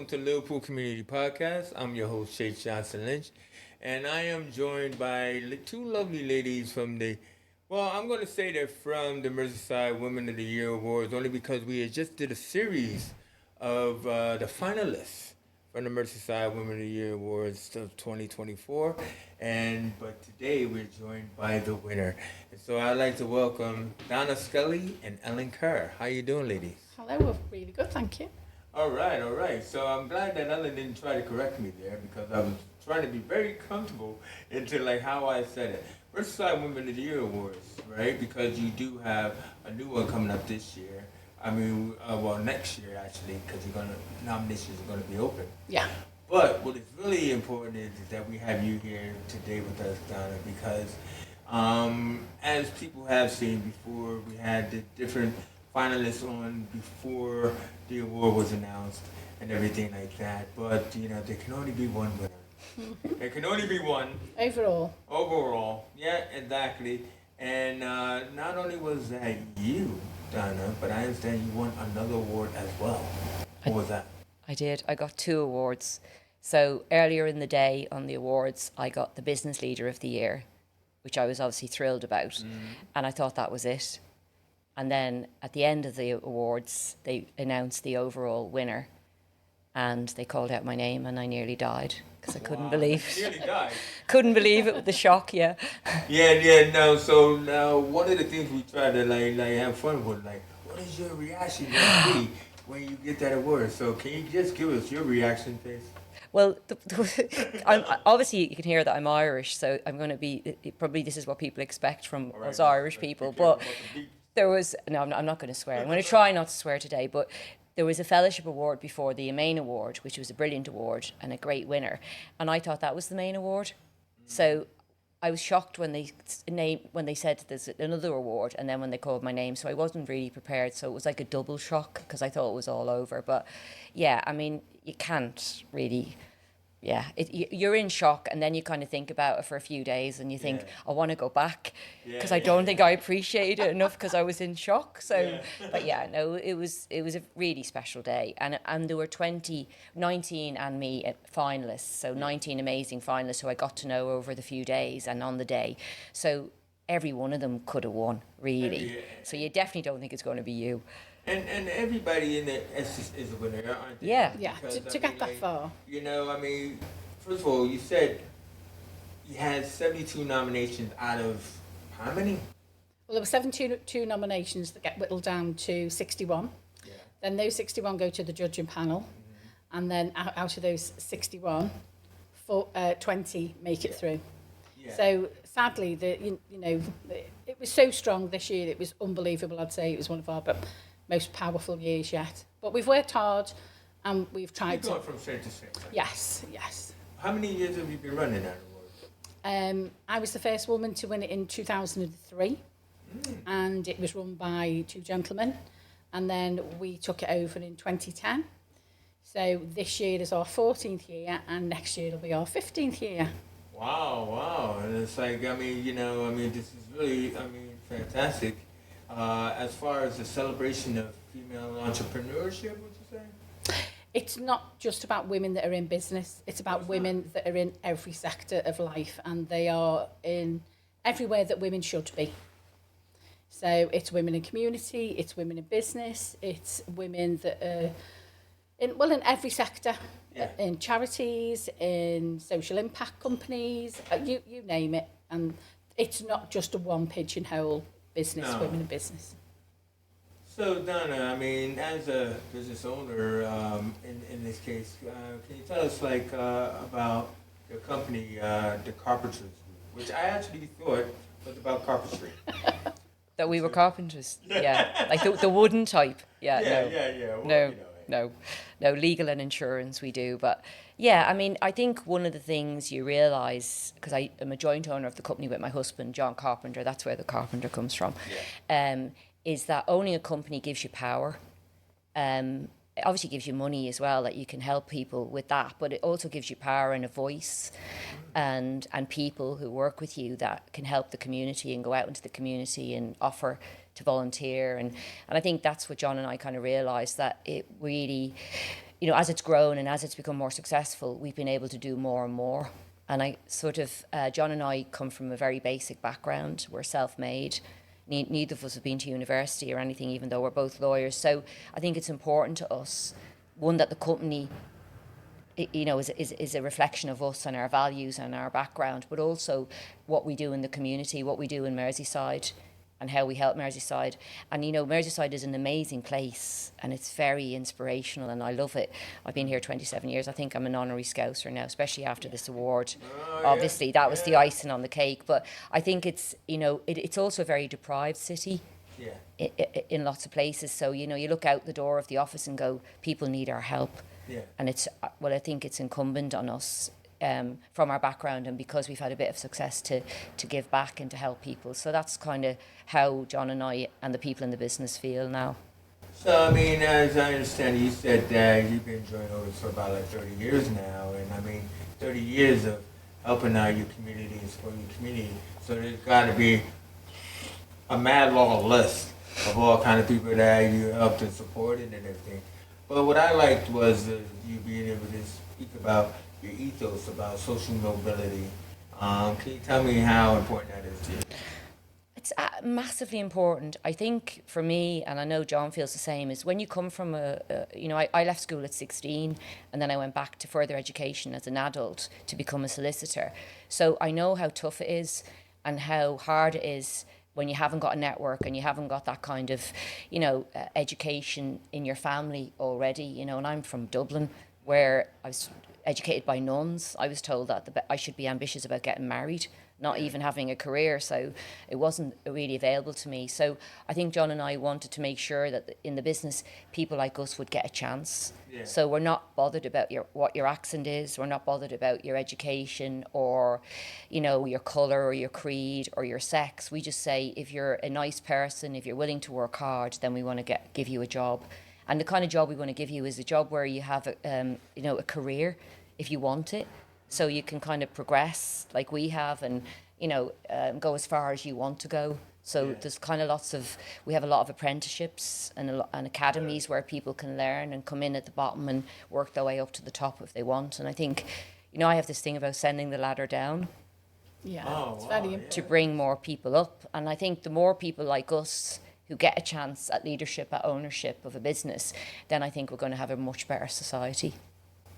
welcome to Liverpool Community Podcast. I'm your host, Chase Johnson Lynch, and I am joined by two lovely ladies from I'm going to say they're from the Merseyside Women of the Year Awards only because we had just did a series of the finalists from the Merseyside Women of the Year Awards of 2024, but today we're joined by the winner. And so I'd like to welcome Donna Scully and Ellen Kerr. How you doing, ladies? Hello, we're really good, thank you. All right, all right. So I'm glad that Ellen didn't try to correct me there because I was trying to be very comfortable into like how I said it. Merseyside Women of the Year Awards, right? Because you do have a new one coming up this year. Next year actually, because nominations are gonna be open. Yeah. But what is really important is that we have you here today with us, Donna, because as people have seen before, we had the different finalists on before the award was announced and everything like that. But there can only be one winner. There can only be one. Overall, yeah, exactly. And not only was that you, Donna, but I understand you won another award as well. What was that? I did. I got 2 awards. So earlier in the day on the awards, I got the Business Leader of the Year, which I was obviously thrilled about. And I thought that was it. And then at the end of the awards, they announced the overall winner. And they called out my name and I nearly died because I couldn't believe it. Nearly died. Couldn't believe it with the shock, yeah. No. So now, one of the things we try to have fun with, what is your reaction going to be when you get that award? So can you just give us your reaction, please? Well, obviously you can hear that I'm Irish, so I'm going to be, probably this is what people expect from us Irish people, but there was, no, I'm not going to swear. I'm going to try not to swear today, but there was a fellowship award before the main award, which was a brilliant award and a great winner. And I thought that was the main award. So I was shocked when they said there's another award and then when they called my name. So I wasn't really prepared. So it was like a double shock because I thought it was all over. But yeah, I mean, you can't really... Yeah, you're in shock and then you kind of think about it for a few days and you think, I want to go back because I don't think I appreciated it enough because I was in shock. So, but yeah, no, it was a really special day. And there were 19 and me finalists, so 19 amazing finalists who I got to know over the few days and on the day. So every one of them could have won, really. So you definitely don't think it's going to be you. And everybody in it is a winner, aren't they? Yeah. Yeah, Because, to get that far. First of all, you said you had 72 nominations out of how many? Well, there were 72 nominations that get whittled down to 61. Yeah. Then those 61 go to the judging panel. And then out of those 61, 20 make it through. Yeah. So sadly, it was so strong this year. It was unbelievable. I'd say it was one of our most powerful years yet. But we've worked hard and we've tried You've gone from strength to strength. Right? Yes. How many years have you been running that award? I was the first woman to win it in 2003, and it was run by two gentlemen, and then we took it over in 2010. So this year is our 14th year, and next year it'll be our 15th year. Wow. And it's like, this is really, fantastic. As far as the celebration of female entrepreneurship, would you say? It's not just about women that are in business. It's about women that are in every sector of life, and they are in everywhere that women should be. So it's women in community, it's women in business, it's women that are in every sector, in charities, in social impact companies, you name it. And it's not just a one pigeonhole business, women in business. So Donna, as a business owner, in this case, can you tell us about your company, the Carpenters Group, which I actually thought was about carpentry. That we were carpenters, yeah. Like the wooden type, yeah. Well, No, legal and insurance we do. But yeah, I think one of the things you realise, because I am a joint owner of the company with my husband, John Carpenter, that's where the Carpenter comes from, is that owning a company gives you power. It obviously gives you money as well, that you can help people with that, but it also gives you power and a voice and people who work with you that can help the community and go out into the community and offer to volunteer. And I think that's what John and I kind of realised, that it really, you know, as it's grown and as it's become more successful, we've been able to do more and more. And I sort of, John and I come from a very basic background. We're self-made. Neither of us have been to university or anything, even though we're both lawyers. So I think it's important to us, one, that the company, you know, is a reflection of us and our values and our background, but also what we do in the community, what we do in Merseyside, and how we help Merseyside. And, you know, Merseyside is an amazing place and it's very inspirational and I love it. I've been here 27 years. I think I'm an honorary Scouser now, especially after this award. Obviously, that was the icing on the cake. But I think it's, you know, it's also a very deprived city. In lots of places. So, you know, you look out the door of the office and go, people need our help. And it's, well, I think it's incumbent on us from our background and because we've had a bit of success to give back and to help people. So that's kind of how John and I and the people in the business feel now. So, I mean, as I understand, you said that you've been joining Otis for about like 30 years now. And I mean, 30 years of helping out your community and supporting your community. So there's got to be a mad long list of all kind of people that you helped and supported and everything. But what I liked was you being able to speak about your ethos, about social mobility. Can you tell me how important that is to you? It's massively important. I think for me, and I know John feels the same, is when you come from you know, I left school at 16 and then I went back to further education as an adult to become a solicitor. So I know how tough it is and how hard it is when you haven't got a network and you haven't got that kind of, you know, education in your family already, you know, and I'm from Dublin where I was educated by nuns. I was told that I should be ambitious about getting married, not even having a career, so it wasn't really available to me. So I think John and I wanted to make sure that in the business, people like us would get a chance. So we're not bothered about what your accent is, we're not bothered about your education or, you know, your colour or your creed or your sex. We just say, if you're a nice person, if you're willing to work hard, then we want to give you a job. And the kind of job we want to give you is a job where you have you know, a career if you want it. So you can kind of progress like we have and, you know, go as far as you want to go. So there's kind of we have a lot of apprenticeships and academies where people can learn and come in at the bottom and work their way up to the top if they want. And I think, you know, I have this thing about sending the ladder down. It's very important. To bring more people up. And I think the more people like us who get a chance at leadership, at ownership of a business, then I think we're going to have a much better society.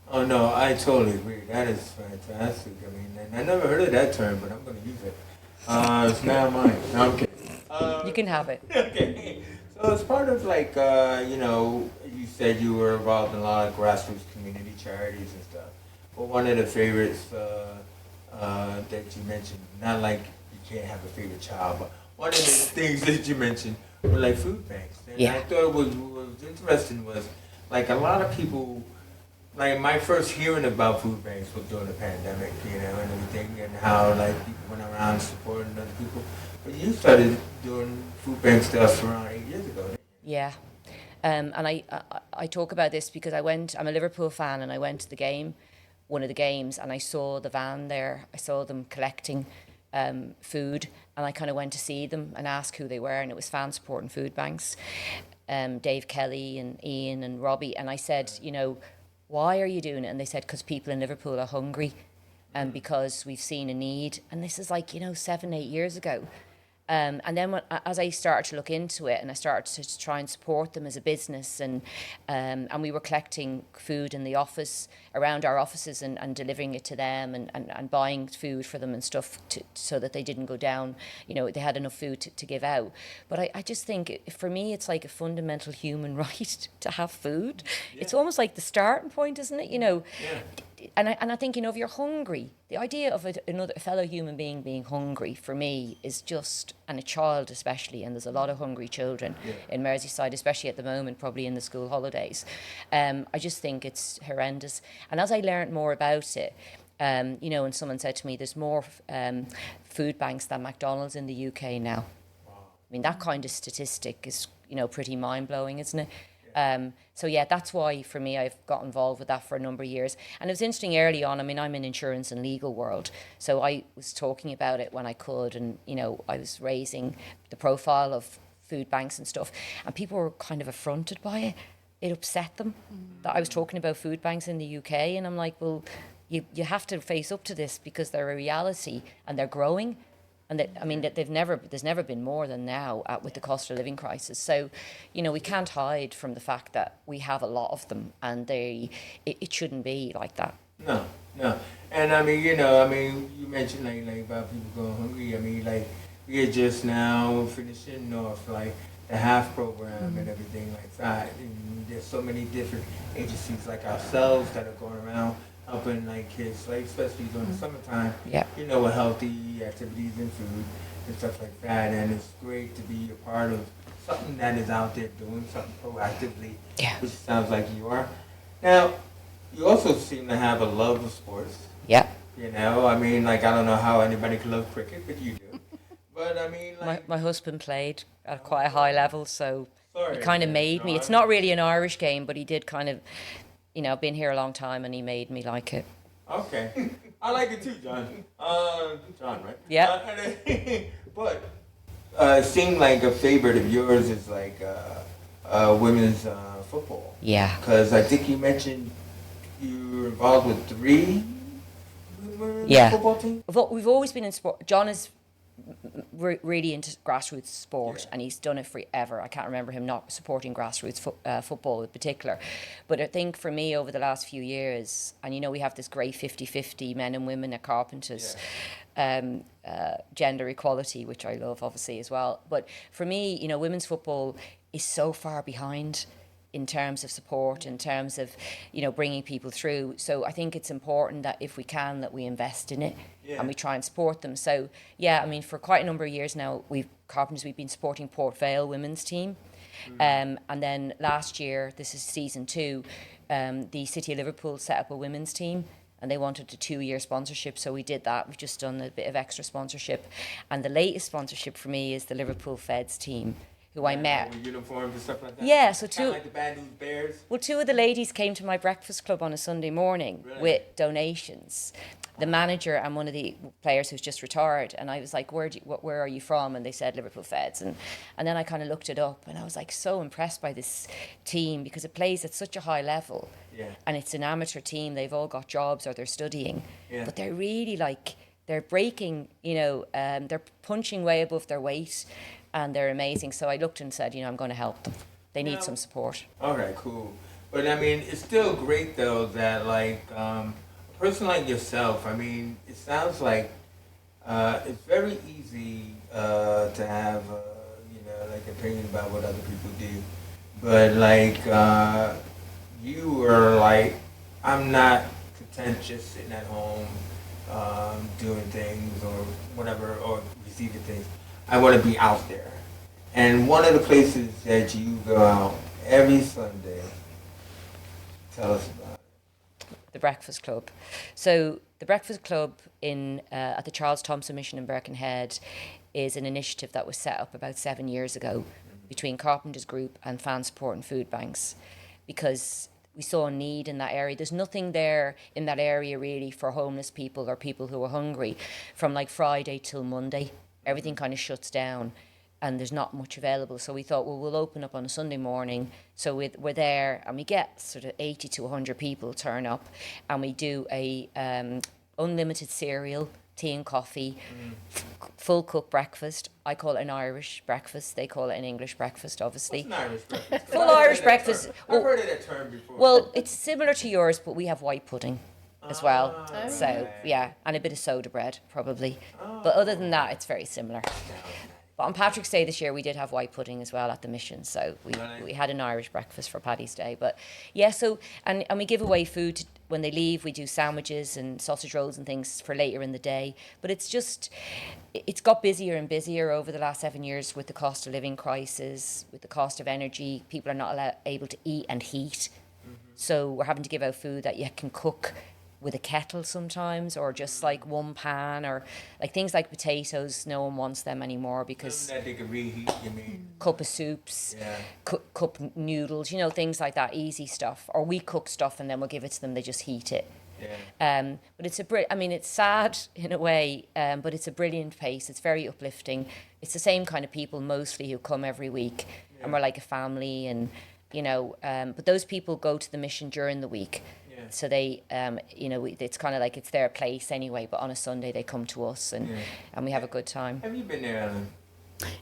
Oh no, I totally agree. That is fantastic. I mean, and I never heard of that term, but I'm going to use it. It's now mine. No, I'm kidding. You can have it. Okay. So it's part of like, you know, you said you were involved in a lot of grassroots community charities and stuff. But one of the favorites that you mentioned, not like you can't have a favorite child, but one of the things that you mentioned were like food banks. And I thought what was interesting was like a lot of people, like my first hearing about food banks was during the pandemic, you know, and everything, and how like people went around supporting other people. But you started doing food bank stuff around 8 years ago. Yeah. And I talk about this because I'm a Liverpool fan and I went to the game, one of the games, and I saw the van there. I saw them collecting food and I kind of went to see them and ask who they were, and it was Fan Supporting Food Banks, Dave Kelly and Ian and Robbie. And I said, you know, why are you doing it? And they said, because people in Liverpool are hungry and because we've seen a need. And this is like, you know, 7-8 years ago. And then as I started to look into it and I started to try and support them as a business and we were collecting food in the office, around our offices and delivering it to them and buying food for them and stuff so that they didn't go down, you know, they had enough food to give out. But I just think for me it's like a fundamental human right to have food. Yeah. It's almost like the starting point, isn't it? You know, and I think, you know, if you're hungry, the idea of a fellow human being hungry for me is just, and a child especially, and there's a lot of hungry children in Merseyside, especially at the moment, probably in the school holidays. I just think it's horrendous. And as I learned more about it, you know, and someone said to me, there's more food banks than McDonald's in the UK now. Wow. I mean, that kind of statistic is, you know, pretty mind-blowing, isn't it? So yeah, that's why for me I've got involved with that for a number of years. And it was interesting early on. I mean, I'm in insurance and legal world, so I was talking about it when I could, and you know, I was raising the profile of food banks and stuff, and people were kind of affronted by it. it upset them that I was talking about food banks in the UK, and I'm like, well, you have to face up to this because they're a reality and they're growing. And that, I mean, that there's never been more than now with the cost of living crisis. So, you know, we can't hide from the fact that we have a lot of them, and it shouldn't be like that. No, no. And I mean, you know, I mean, you mentioned like about people going hungry. I mean, like we are just now finishing off like the half program and everything like that. And there's so many different agencies like ourselves that are going around helping like kids, like especially during the summertime. Yeah. You know, with healthy activities and food and stuff like that. And it's great to be a part of something that is out there doing something proactively. Yeah. Which sounds like you are. Now, you also seem to have a love of sports. Yeah. You know, I mean, like, I don't know how anybody can love cricket, but you do. But I mean, like... My husband played at quite a high level, so Sorry, he kind of yeah, made me. no, It's not really an Irish game, but he did kind of, you know, been here a long time, and he made me like it. Okay. I like it too, John. John, right? Yeah. But it seemed like a favorite of yours is like women's football. Yeah. Because I think you mentioned you were involved with 3 women's Yeah. football teams? We've always been in sport. John is really into grassroots sport, and he's done it forever. I can't remember him not supporting grassroots football in particular. But I think for me over the last few years, and you know, we have this great 50-50 men and women at Carpenters, gender equality, which I love obviously as well. But for me, you know, women's football is so far behind in terms of support, in terms of, you know, bringing people through. So I think it's important that if we can, that we invest in it and we try and support them. So yeah, I mean, for quite a number of years now, we've been supporting Port Vale women's team. And then last year, this is season 2, the City of Liverpool set up a women's team, and they wanted a 2-year sponsorship, so we did that. We've just done a bit of extra sponsorship. And the latest sponsorship for me is the Liverpool Feds team, who I met. With uniforms and stuff like that? Yeah, so Kind of like the Bad News Bears? Well, 2 of the ladies came to my breakfast club on a Sunday morning with donations. The manager and one of the players who's just retired, and I was like, where are you from? And they said Liverpool Feds. And then I kind of looked it up, and I was like so impressed by this team because it plays at such a high level. Yeah. And it's an amateur team. They've all got jobs or they're studying. Yeah. But they're really like, they're breaking, you know, they're punching way above their weight, and they're amazing. So I looked and said, you know, I'm going to help them. They need some support. Okay, cool. But I mean, it's still great though that like a person like yourself, I mean, it sounds like it's very easy to have, you know, like opinion about what other people do. But like you are like, I'm not content just sitting at home doing things or whatever, or receiving things. I want to be out there. And one of the places that you go out every Sunday, tell us about it. The Breakfast Club. So the Breakfast Club at the Charles Thompson Mission in Birkenhead is an initiative that was set up about 7 years ago between Carpenters Group and Fan Support and Food Banks, because we saw a need in that area. There's nothing there in that area really for homeless people or people who are hungry from like Friday till Monday. Everything kind of shuts down and there's not much available. So we thought, well, we'll open up on a Sunday morning. So we're there and we get sort of 80 to 100 people turn up, and we do a unlimited cereal, tea and coffee, full cook breakfast. I call it an Irish breakfast. They call it an English breakfast, obviously. What's an Irish breakfast? Full Irish breakfast. I've heard of that term before. Well, it's similar to yours, but we have white pudding as well. Oh. So, yeah, and a bit of soda bread, probably. But other than that, it's very similar. But on Patrick's Day this year, we did have white pudding as well at the mission. So we had an Irish breakfast for Paddy's Day. But yeah, so, and we give away food when they leave. We do sandwiches and sausage rolls and things for later in the day. But it's got busier and busier over the last 7 years with the cost of living crisis, with the cost of energy. People are not able to eat and heat. So we're having to give out food that you can cook with a kettle sometimes, or just like one pan, or like things like potatoes. No one wants them anymore because that they can reheat, you mean? Cup of soups, cup noodles, you know, things like that, easy stuff. Or we cook stuff and then we'll give it to them. They just heat it. Yeah. But it's it's sad in a way, but it's a brilliant place. It's very uplifting. It's the same kind of people mostly who come every week, and we're like a family. And you know, but those people go to the mission during the week. Yeah. So they, you know, it's kind of like it's their place anyway, but on a Sunday they come to us and we have a good time. Have you been there, Ellen?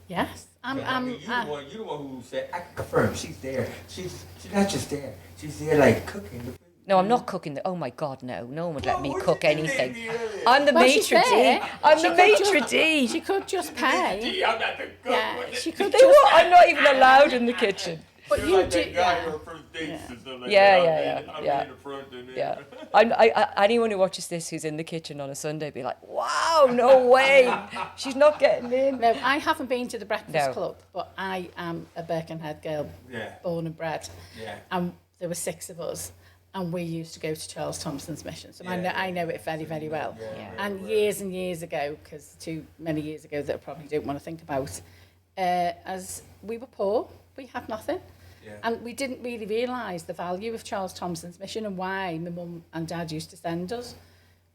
Yes. You the one who said, I can confirm, she's there. She's not just there. She's there, like, cooking the food. No, I'm not cooking. Oh my God, no. No one would let me What cook you anything. did earlier? I'm the Well, she's maitre d'. there. I'm She the could maitre just- d'. She could just pay. Gee, I'm not the cook. Yeah, What the- she could They just what? I'm not even allowed in the kitchen. But You're you like do, that guy yeah. on first dates or something like Yeah, that. I'm yeah. in the front and then. Yeah, anyone who watches this who's in the kitchen on a Sunday be like, wow, no way, she's not getting in. No, I haven't been to the Breakfast No. Club, but I am a Birkenhead girl, Yeah. born and bred. Yeah. And there were 6 of us, and we used to go to Charles Thompson's mission. So Yeah, I know it very, very well. Yeah. And years and years ago, because too many years ago that I probably don't want to think about, as we were poor, we had nothing. Yeah. And we didn't really realise the value of Charles Thompson's mission and why my mum and dad used to send us.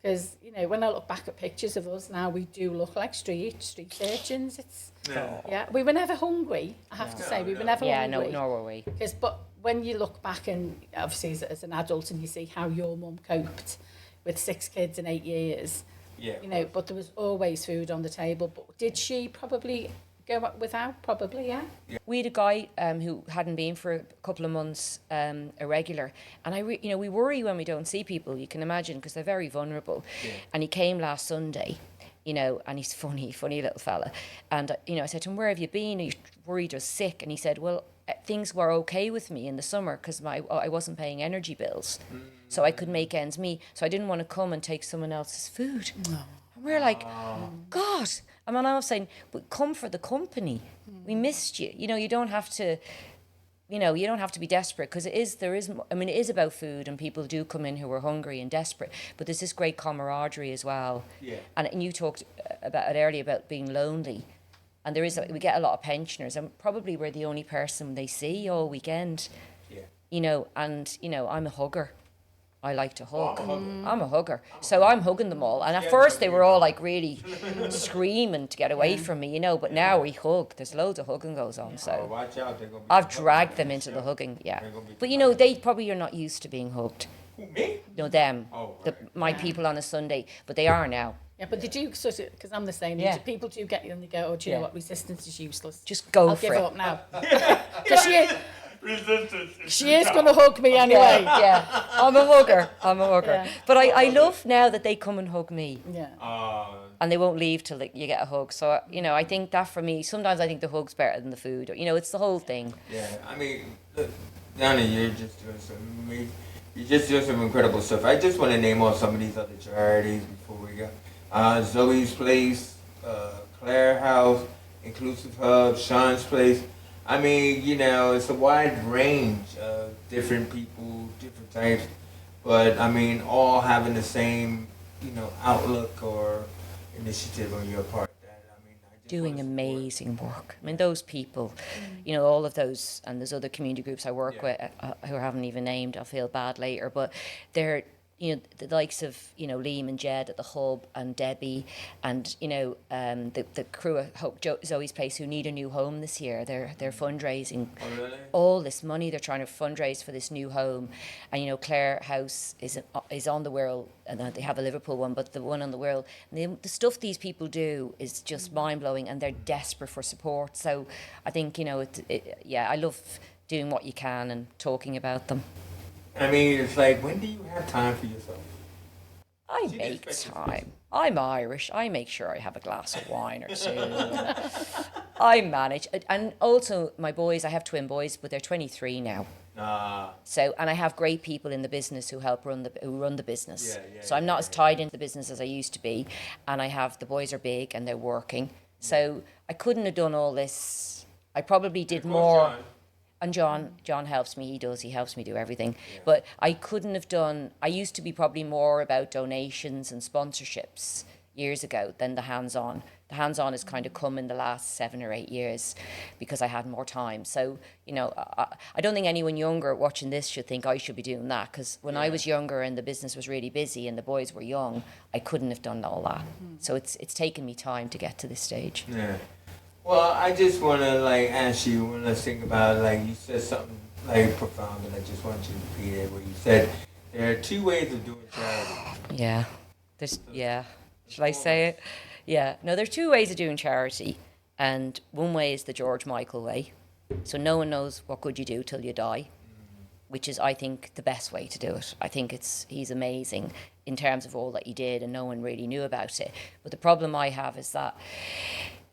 Because, you know, when I look back at pictures of us now, we do look like street urchins. It's Yeah. we were never hungry, I have to say. We were never Yeah, no, hungry. nor were we. But when you look back and obviously as an adult and you see how your mum coped with 6 kids in 8 years, Yeah. you know, but there was always food on the table. But did she probably go without? Probably, yeah. We had a guy who hadn't been for a couple of months, a regular, and you know, we worry when we don't see people. You can imagine because they're very vulnerable. Yeah. And he came last Sunday, you know, and he's funny little fella. And you know, I said to him, "Where have you been? Are you worried or sick?" And he said, "Well, things were okay with me in the summer because I wasn't paying energy bills, so I could make ends meet. So I didn't want to come and take someone else's food." And we're like, God. I mean, I was saying, but come for the company. We missed you. You know, you don't have to be desperate because it is about food and people do come in who are hungry and desperate, but there's this great camaraderie as well. Yeah. And you talked about it earlier about being lonely. And we get a lot of pensioners and probably we're the only person they see all weekend. Yeah. You know, and, you know, I'm a hugger. I like to hug. I'm a hugger. I'm a hugger. So I'm hugging them all. And at first they were all like really screaming to get away from me, you know, but now we hug. There's loads of hugging goes on. Oh, So watch out. They're gonna be I've dragged them into the hugging, yeah. But you know, they probably are not used to being hugged. Who, me? No, them. Oh, My people on a Sunday. But they are now. Yeah, but they do sort of, because I'm the same. Yeah. People do get you and they go, oh, do you Yeah. know what, resistance is useless. Just go I'll for give it. up now. Because Resistance. she is going to hug me anyway. Yeah. I'm a hugger. Yeah. But I love now that they come and hug me. Yeah. And they won't leave till you get a hug. So, you know, I think that for me, sometimes I think the hug's better than the food. You know, it's the whole thing. Yeah. I mean, look, Donna, you're just doing some incredible stuff. I just want to name off some of these other charities before we go. Zoe's Place, Claire House, Inclusive Hub, Sean's Place. I mean, you know, it's a wide range of different people, different types, but I mean, all having the same, you know, outlook or initiative on your part. Doing amazing work. I mean, those people, you know, all of those, and there's other community groups I work with who I haven't even named. I'll feel bad later, but they're, you know, the likes of, you know, Liam and Jed at the Hub and Debbie and, you know, the crew at Zoe's Place who need a new home this year. They're fundraising all this money. They're trying to fundraise for this new home. And, you know, Claire House is on the Wirral, and they have a Liverpool one, but the one on the Wirral. The stuff these people do is just mind-blowing and they're desperate for support. So I think, you know, I love doing what you can and talking about them. I mean, it's like, when do you have time for yourself? I make time. I'm Irish. I make sure I have a glass of wine or two. I manage. And also, my boys, I have twin boys, but they're 23 now. So, and I have great people in the business who run the business. So I'm not as tied into the business as I used to be. And the boys are big and they're working. So I couldn't have done all this. I probably did more. And John helps me. He helps me do everything. Yeah. But I couldn't have done, I used to be probably more about donations and sponsorships years ago than the hands-on. The hands-on has kind of come in the last 7 or 8 years because I had more time. So, you know, I don't think anyone younger watching this should think I should be doing that, because when I was younger and the business was really busy and the boys were young, I couldn't have done all that. So it's taken me time to get to this stage. Yeah. Well, I just want to ask you, when let's think about, you said something like profound, and I just want you to repeat it. Where you said there are two ways of doing charity. Yeah. Shall I say it? Yeah. No, there's two ways of doing charity. And one way is the George Michael way. So no one knows what good you do till you die, which is, I think, the best way to do it. I think he's amazing in terms of all that he did, and no one really knew about it. But the problem I have is that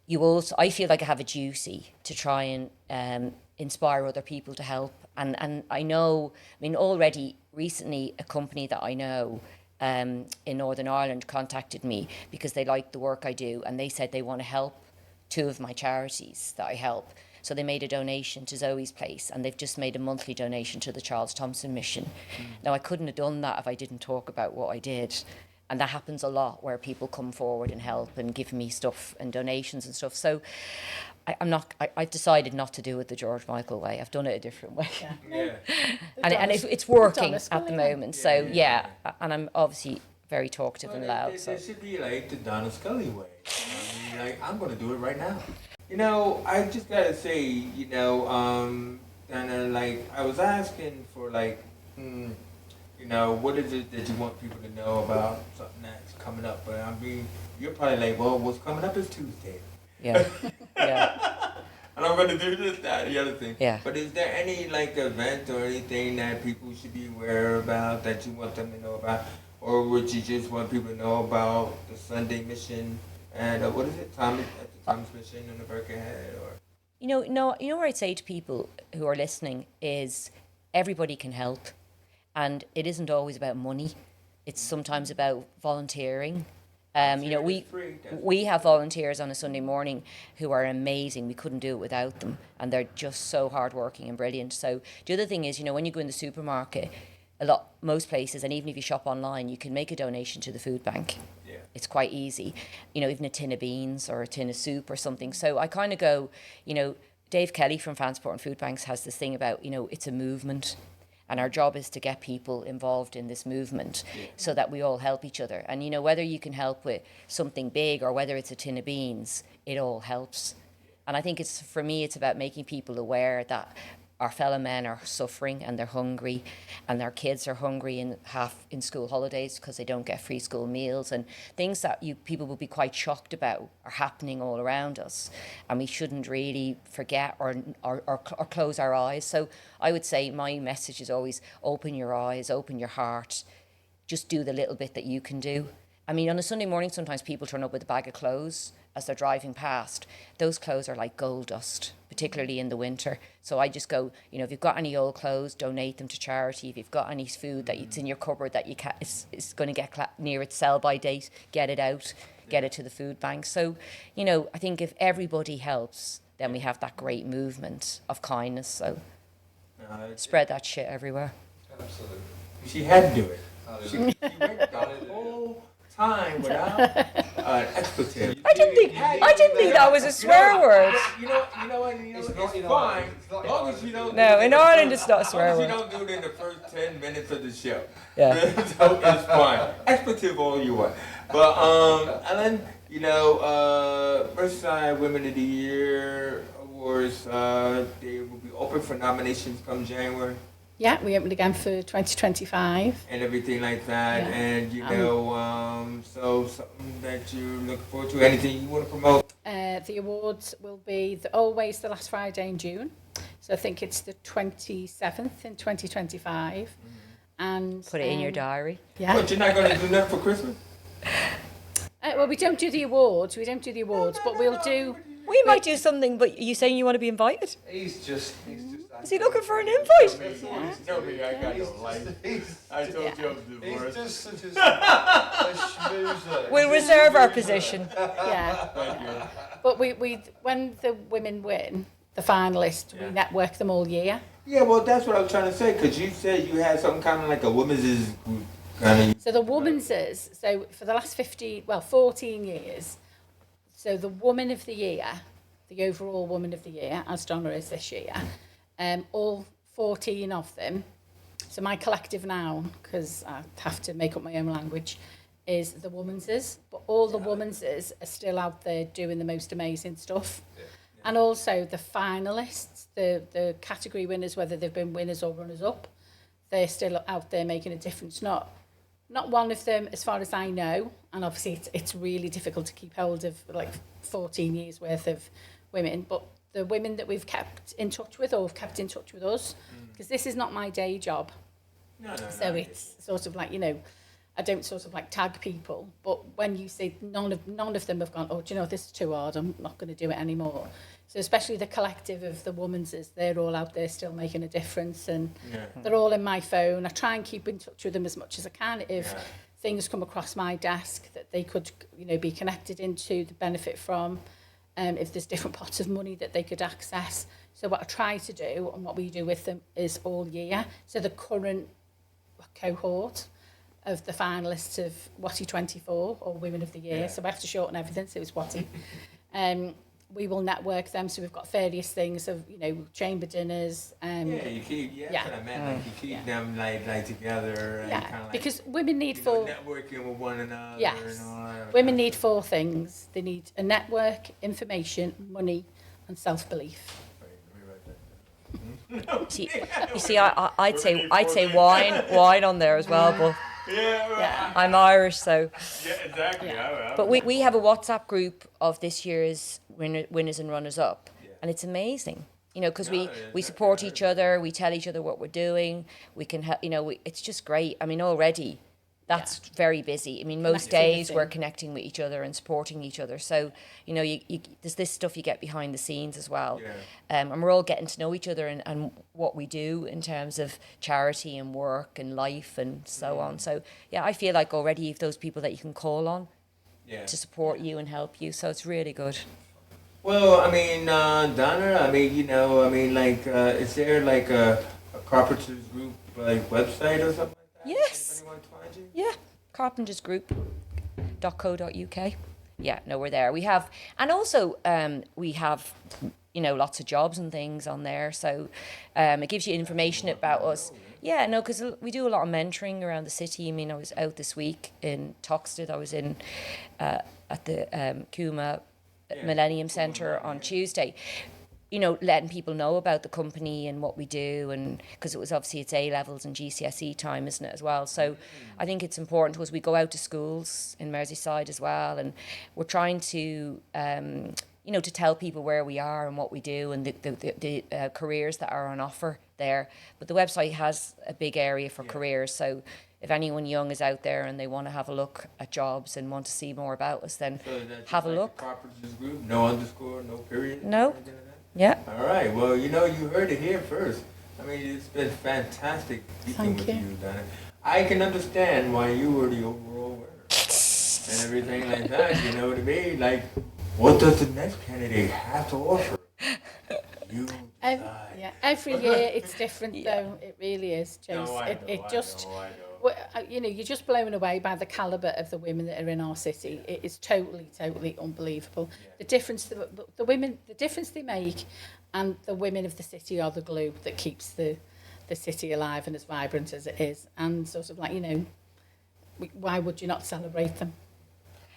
I feel like I have a duty to try and inspire other people to help. And I know, already recently a company that I know in Northern Ireland contacted me because they like the work I do, and they said they want to help two of my charities that I help. So they made a donation to Zoe's Place, and they've just made a monthly donation to the Charles Thompson Mission. Now, I couldn't have done that if I didn't talk about what I did. And that happens a lot, where people come forward and help and give me stuff and donations and stuff. So I decided not to do it the George Michael way. I've done it a different way. Yeah. and it's working Donna Scully at the moment. So yeah, and I'm obviously very talkative and loud. It should be like the Donna Scully way. I mean, like, I'm going to do it right now. You know, I just got to say, you know, Donna, like, I was asking for, like, you know, what is it that you want people to know about something that's coming up? But I mean, you're probably like, well, what's coming up is Tuesday. Yeah, yeah. And I'm going to do this, that, the other thing. Yeah. But is there any, like, event or anything that people should be aware about that you want them to know about? Or would you just want people to know about the Sunday mission and, what is it, Thomas Mission in the Birkenhead? Or You know what I'd say to people who are listening is everybody can help. And it isn't always about money. It's sometimes about volunteering. You know, we have volunteers on a Sunday morning who are amazing. We couldn't do it without them. And they're just so hardworking and brilliant. So the other thing is, you know, when you go in the supermarket, most places, and even if you shop online, you can make a donation to the food bank. Yeah. It's quite easy. You know, even a tin of beans or a tin of soup or something. So I kind of go, you know, Dave Kelly from Transport and Food Banks has this thing about, you know, it's a movement. And our job is to get people involved in this movement so that we all help each other. And, you know, whether you can help with something big or whether it's a tin of beans, it all helps. And I think for me, it's about making people aware that our fellow men are suffering and they're hungry, and their kids are hungry in school holidays because they don't get free school meals, and things that people will be quite shocked about are happening all around us, and we shouldn't really forget or close our eyes. So I would say my message is always open your eyes, open your heart, just do the little bit that you can do. I mean, on a Sunday morning, sometimes people turn up with a bag of clothes as they're driving past. Those clothes are like gold dust, particularly in the winter. So I just go, you know, if you've got any old clothes, donate them to charity. If you've got any food that it's in your cupboard that is going to get near its sell-by date, get it out, get it to the food bank. So, you know, I think if everybody helps, then we have that great movement of kindness. So spread that shit everywhere. Absolutely. she had to do it. She Hallelujah. went the whole time without expletive. I didn't think that was a swear word. You know what? It's It's not in fine. Ireland. It's not As in long as Ireland. you don't. No, do it in the Ireland first- it's not a swear As long word. as you don't do it in the first 10 minutes of the show. Yeah. So it's fine. Expletive all you want. But Ellen, Merseyside Women of the Year Awards, they will be open for nominations come January. Yeah, we opened again for 2025. And everything like that, Yeah. and so something that you look forward to, anything you want to promote? The awards will be always the last Friday in June. So I think it's the 27th in 2025. And Put it in your diary. Yeah. But you're not going to do nothing for Christmas? Well, we don't do the awards, but we'll do... We might do something, but you saying you want to be invited? He's just. Is he looking for an invite? Tell me I got no life. I told you I was He's divorced. just such a schmoozer. We'll reserve our position. Yeah. Thank you. But we when the women win, the finalists, we network them all year. Yeah, well, that's what I was trying to say, because you said you had something kind of like a women's group kind of. So the women's is, so for the last 14 years, so the Woman of the Year, the overall Woman of the Year, as Donna is this year, all 14 of them, so my collective noun, because I have to make up my own language, is the womanses, but all the womanses are still out there doing the most amazing stuff. And also the finalists, the category winners, whether they've been winners or runners-up, they're still out there making a difference. Not one of them, as far as I know, and obviously it's really difficult to keep hold of like 14 years worth of women, but the women that we've kept in touch with or have kept in touch with us, because this is not my day job. So it's sort of like, you know, I don't sort of like tag people, but when you see none of them have gone, oh, do you know, this is too hard, I'm not going to do it anymore. So especially the collective of the Womanses, they're all out there still making a difference, and they're all in my phone. I try and keep in touch with them as much as I can if things come across my desk that they could, you know, be connected into, the benefit from, if there's different pots of money that they could access. So what I try to do and what we do with them is all year. So the current cohort of the finalists of Watty 24 or Women of the Year, so we have to shorten everything, so it's Watty. We will network them, so we've got various things of, you know, chamber dinners. You keep, that's what I meant, like you keep them like together. And kind of like, because women need networking with one another. Yes, and all that women need 4 things. They need a network, information, money, and self-belief. You see, I'd say wine on there as well, but I'm Irish, so. Yeah, exactly. But we have a WhatsApp group of this year's winners and runners up, and it's amazing. You know, because we support each other, we tell each other what we're doing, we can help. You know, it's just great. I mean, already. That's very busy. I mean, most days we're connecting with each other and supporting each other. So, you know, there's this stuff you get behind the scenes as well. And we're all getting to know each other and what we do in terms of charity and work and life and so on. So, yeah, I feel like already you've those people that you can call on to support you and help you. So it's really good. Well, I mean, Donna, I mean, you know, I mean, like, is there like a carpenters group like website or something? Yes. Yeah, carpentersgroup.co.uk. Yeah, no, we're there. We have, and also we have, you know, lots of jobs and things on there. So it gives you information about us. Yeah, no, because we do a lot of mentoring around the city. I mean, I was out this week in Toxted. I was in at the Kuma Millennium Centre on Tuesday. You know, letting people know about the company and what we do, and because it was obviously it's A-levels and GCSE time, isn't it, as well? So I think it's important to us. We go out to schools in Merseyside as well, and we're trying to, you know, to tell people where we are and what we do and the careers that are on offer there. But the website has a big area for careers, so if anyone young is out there and they want to have a look at jobs and want to see more about us, then have a look. Carpenters group, no underscore, no period? No. Yeah. All right. Well, you know, you heard it here first. I mean, it's been fantastic speaking with you, Donna. I can understand why you were the overall winner and everything like that. You know what I mean? Like, what does the next candidate have to offer? You decide. Every year it's different, though. It really is, James. No, I know. You know, you're just blown away by the calibre of the women that are in our city. It is totally unbelievable. The difference, the women, the difference they make, and the women of the city are the glue that keeps the city alive and as vibrant as it is. And sort of like, you know, why would you not celebrate them?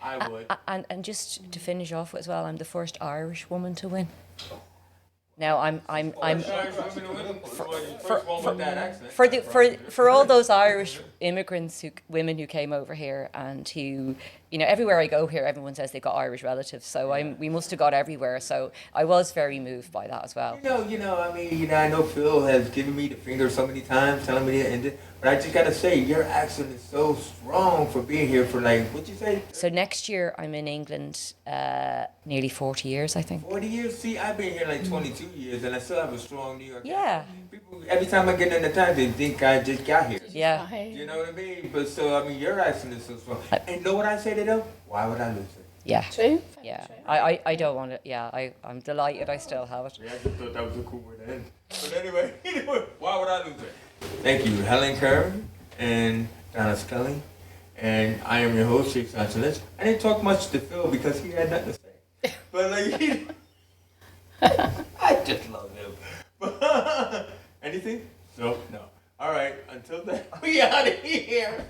I would. And just to finish off as well, I'm the first Irish woman to win. Now for all those Irish immigrants women who came over here and who, you know, everywhere I go here, everyone says they've got Irish relatives. So we must have got everywhere. So I was very moved by that as well. You know, I mean, you know, I know Phil has given me the finger so many times, telling me to end it. But I just gotta say, your accent is so strong for being here for like, what'd you say? So next year I'm in England, nearly 40 years, I think. 40 years? See, I've been here like 22 years, and I still have a strong New York accent. People, every time I get in the town, they think I just got here. Yeah. You know what I mean? But so, I mean, your accent is so strong. And you know what I say to them? Why would I lose it? Yeah. True. Yeah. I don't want it. Yeah. I'm delighted I still have it. Yeah, I just thought that was a cool way to end. But anyway, why would I lose it? Thank you, Helen Kerr and Donna Scully. And I am your host, Jake Sanchez. I didn't talk much to Phil because he had nothing to say. But like, I just love him. Anything? So, no. All right, until then, we out of here.